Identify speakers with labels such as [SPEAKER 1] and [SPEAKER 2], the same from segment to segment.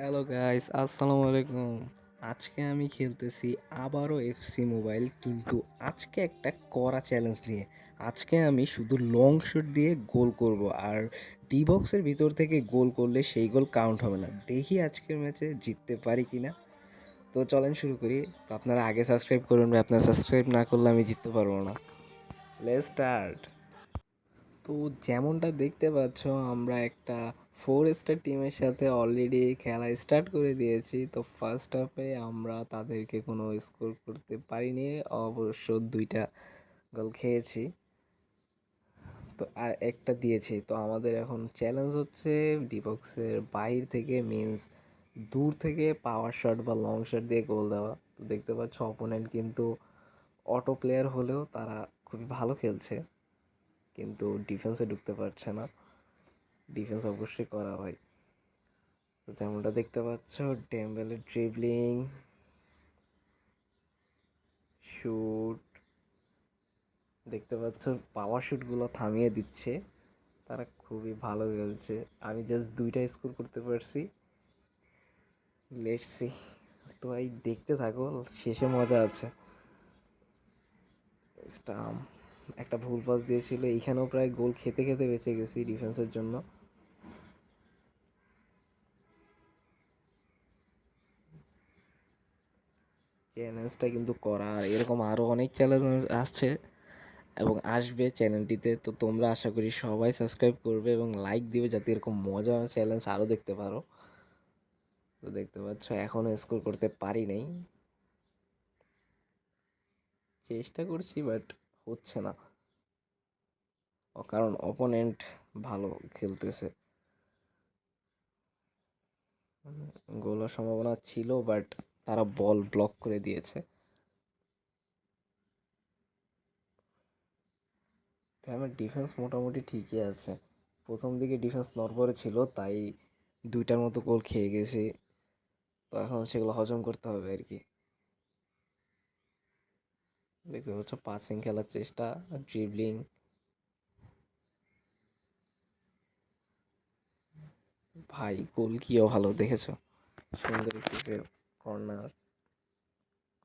[SPEAKER 1] Hello guys, আসসালামু আলাইকুম। আজকে আমি খেলতেছি আবারও এফসি মোবাইল, কিন্তু আজকে একটা কড়া চ্যালেঞ্জ নিয়ে। আজকে আমি শুধু লং শট দিয়ে গোল করব, আর ডি বক্সের ভিতর থেকে গোল করলে সেই গোল কাউন্ট হবে না। দেখি আজকের ম্যাচে জিততে পারি কিনা। তো চলেন শুরু করি। তো আপনারা আগে সাবস্ক্রাইব করুন ভাই, আপনারা সাবস্ক্রাইব না করলে আমি জিততে পারবো না। Let's start. তো যেমনটা দেখতে পাচ্ছ, আমরা একটা 4 স্টার টিমের সাথে অলরেডি খেলা স্টার্ট করে দিয়েছি। তো ফার্স্ট হাফে আমরা তাদেরকে কোনো স্কোর করতে পারিনি, অবশ্য 2টা গোল খেয়েছি, তো আর একটা দিয়েছি। তো আমাদের এখন চ্যালেঞ্জ হচ্ছে ডিবক্সের বাইরে থেকে, মিন্স দূর থেকে পাওয়ার শট বা লং শট দিয়ে গোল দেওয়া। তো দেখতে পাচ্ছ অপোনেন্ট কিন্তু অটো প্লেয়ার হলেও তারা খুবই ভালো খেলছে, কিন্তু ডিফেন্সে ঢুকতে পারছে না। ডিফেন্স অবশ্যই করা হয়। তো যেমনটা দেখতে পাচ্ছ, ডেম্বেলের ড্রিবলিং, শুট, দেখতে পাচ্ছ পাওয়ার শুটগুলো থামিয়ে দিচ্ছে। তারা খুবই ভালো খেলছে। আমি জাস্ট 2টা স্কোর করতে পারছি। Let's see. তো এই দেখতে থাকো, শেষে মজা আছে। স্টাম একটা ভুল পাস দিয়েছিল, এইখানেও প্রায় গোল খেতে খেতে বেঁচে গেছি ডিফেন্সের জন্য। চ্যালেঞ্জটা কিন্তু করা, আর এরকম আরও অনেক চ্যালেঞ্জ আসছে এবং আসবে চ্যানেলটিতে। তো তোমরা আশা করি সবাই সাবস্ক্রাইব করবে এবং লাইক দিবে, যাতে এরকম মজার চ্যালেঞ্জ আরও দেখতে পারো। তো দেখতে পাচ্ছ এখনও স্কোর করতে পারি নাই, চেষ্টা করছি বাট হচ্ছে না, কারণ অপোনেন্ট ভালো খেলতেছে। গোলের সম্ভাবনা ছিল, বাট তারা বল ব্লক করে দিয়েছে। আমার ডিফেন্স মোটামুটি ঠিকই আছে। প্রথম দিকে ডিফেন্স নড়বড়ে ছিল, তাই 2টার মতো গোল খেয়ে গেছি। তো এখন সেগুলো হজম করতে হবে আর কি। দেখতে পাচ্ছ পাসিং খেলার চেষ্টা, ড্রিবলিং, ভাই গোলকিও ভালো দেখেছো, সুন্দর একটি সেভ। কর্নার,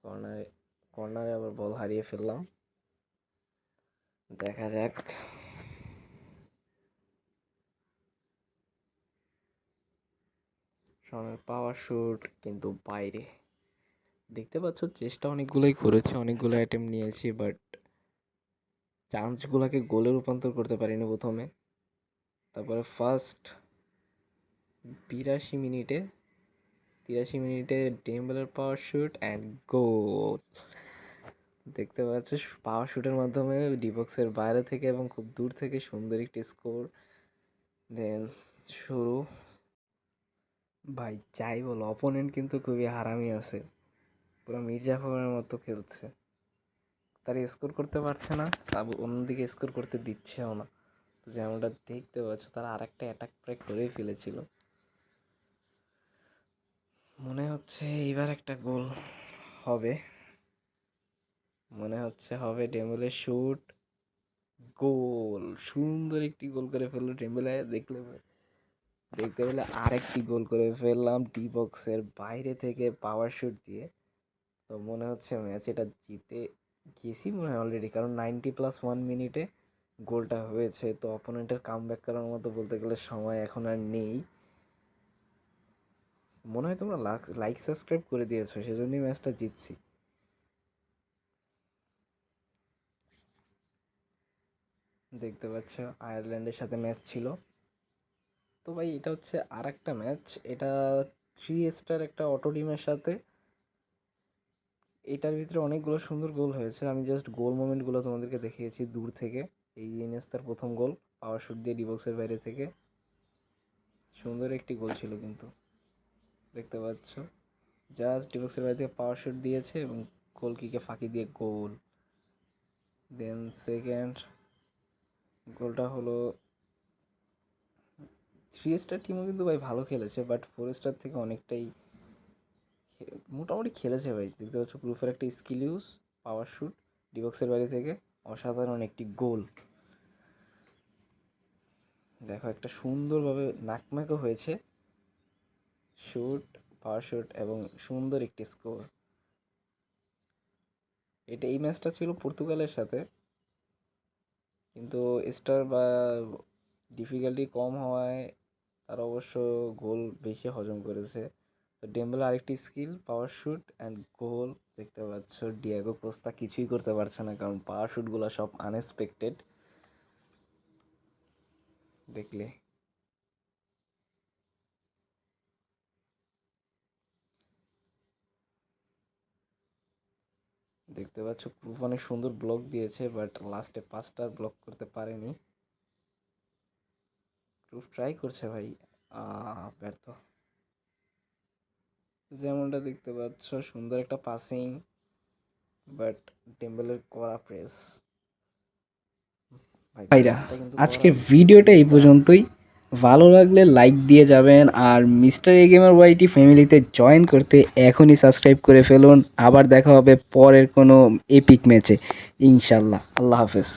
[SPEAKER 1] কর্নারে কর্নারে আবার বল হারিয়ে ফেললাম। দেখা যাক। সনের পাওয়ার শুট কিন্তু বাইরে। দেখতে পাচ্ছ চেষ্টা অনেকগুলোই করেছি, অনেকগুলো অ্যাটেম্প নিয়েছি, বাট চান্সগুলোকে গোলে রূপান্তর করতে পারিনি প্রথমে। তারপরে ফার্স্ট 82 মিনিটে 83 মিনিটে ডেম্বেলের পাওয়ার শুট অ্যান্ড গোল। দেখতে পাচ্ছ পাওয়ার শুটের মাধ্যমে ডিবক্সের বাইরে থেকে এবং খুব দূর থেকে সুন্দর একটি স্কোর। দেন শুরু। ভাই যাই বলো, অপোনেন্ট কিন্তু খুবই হারামি আছে, পুরো মির্জাফরের মতো খেলছে। তারা স্কোর করতে পারছে না, তারপর অন্যদিকে স্কোর করতে দিচ্ছেও না। তো যেমনটা দেখতে পাচ্ছ, তারা আরেকটা অ্যাটাক প্রায় করেই ফেলেছিল। মনে হচ্ছে এইবার একটা গোল হবে, মনে হচ্ছে হবে। ডেম্বেলে শুট, গোল, সুন্দর একটি গোল করে ফেললো ডেম্বেলে। দেখতে পেলে আরেকটি গোল করে ফেললাম ডি বক্সের বাইরে থেকে পাওয়ার শুট দিয়ে। তো মনে হচ্ছে ম্যাচ এটা জিতে গেছি মনে হয় অলরেডি, কারণ 90+1 মিনিটে গোলটা হয়েছে। তো অপোনেন্টের কামব্যাক করার মতো বলতে গেলে সময় এখন আর নেই। মনে হয় তোমরা লাইক সাবস্ক্রাইব করে দিয়েছো, সেজন্যই ম্যাচটা জিতছি। দেখতে পাচ্ছ আয়ারল্যান্ডের সাথে ম্যাচ ছিল। তো ভাই এটা হচ্ছে আর একটা ম্যাচ, এটা 3 স্টার একটা অটো টিমের সাথে। এটার ভিতরে অনেকগুলো সুন্দর গোল হয়েছে, আমি জাস্ট গোল মোমেন্টগুলো তোমাদেরকে দেখিয়েছি দূর থেকে। এই ইনিয়েস্তার প্রথম গোল, পাওয়ার শুট দিয়ে ডিবক্সের বাইরে থেকে, সুন্দর একটি গোল ছিল কিন্তু। দেখতে পাচ্ছ জাস্ট ডিবক্সের বাইরে থেকে পাওয়ার শুট দিয়েছে এবং গোলকিকে ফাঁকি দিয়ে গোল। দেন সেকেন্ড গোলটা হলো, 3 স্টার টিমও কিন্তু ভাই ভালো খেলেছে, বাট 4 স্টার থেকে অনেকটাই মোটামুটি খেলেছে ভাই। দেখতে পাচ্ছ প্রুফের একটা স্কিল ইউজ, পাওয়ার শুট ডিবক্সের বাইরে থেকে, অসাধারণ একটি গোল। দেখো একটা সুন্দরভাবে নাকম্যাকও হয়েছে, শুট, পাওয়ার শুট এবং সুন্দর একটি স্কোর। এই ম্যাচটা ছিল পর্তুগালের সাথে, কিন্তু স্টার বা ডিফিকাল্টি কম হওয়ায় তারা অবশ্য গোল বেশি হজম করেছে। তো ডেম্বেলে আরেকটি স্কিল, পাওয়ার শুট অ্যান্ড গোল। দেখতে পাচ্ছ ডিয়াগো কোস্তা কিছুই করতে পারছে না, কারণ পাওয়ার শুটগুলো সব আনএক্সপেক্টেড। দেখলে দেখতে পাচ্ছ ক্রুপ অনেক সুন্দর ব্লক দিয়েছে, বাট লাস্টে 5টা ব্লক করতে পারেনি। ক্রুপ ট্রাই করছে ভাই, ব্যর্থ। যেমনটা দেখতে পাচ্ছ সুন্দর একটা পাসিং, বাট ডেম্বেলের কড়া প্রেস। ভাইরা, আজকের ভিডিওটা এই পর্যন্তই। ভালো লাগলে লাইক দিয়ে যাবেন, আর মিস্টার এ গেমার ওয়াইটি ফ্যামিলিতে জয়েন করতে এখনই সাবস্ক্রাইব করে ফেলুন। আবার দেখা হবে পরের কোনো এপিক ম্যাচে ইনশাল্লাহ। আল্লাহ হাফেজ।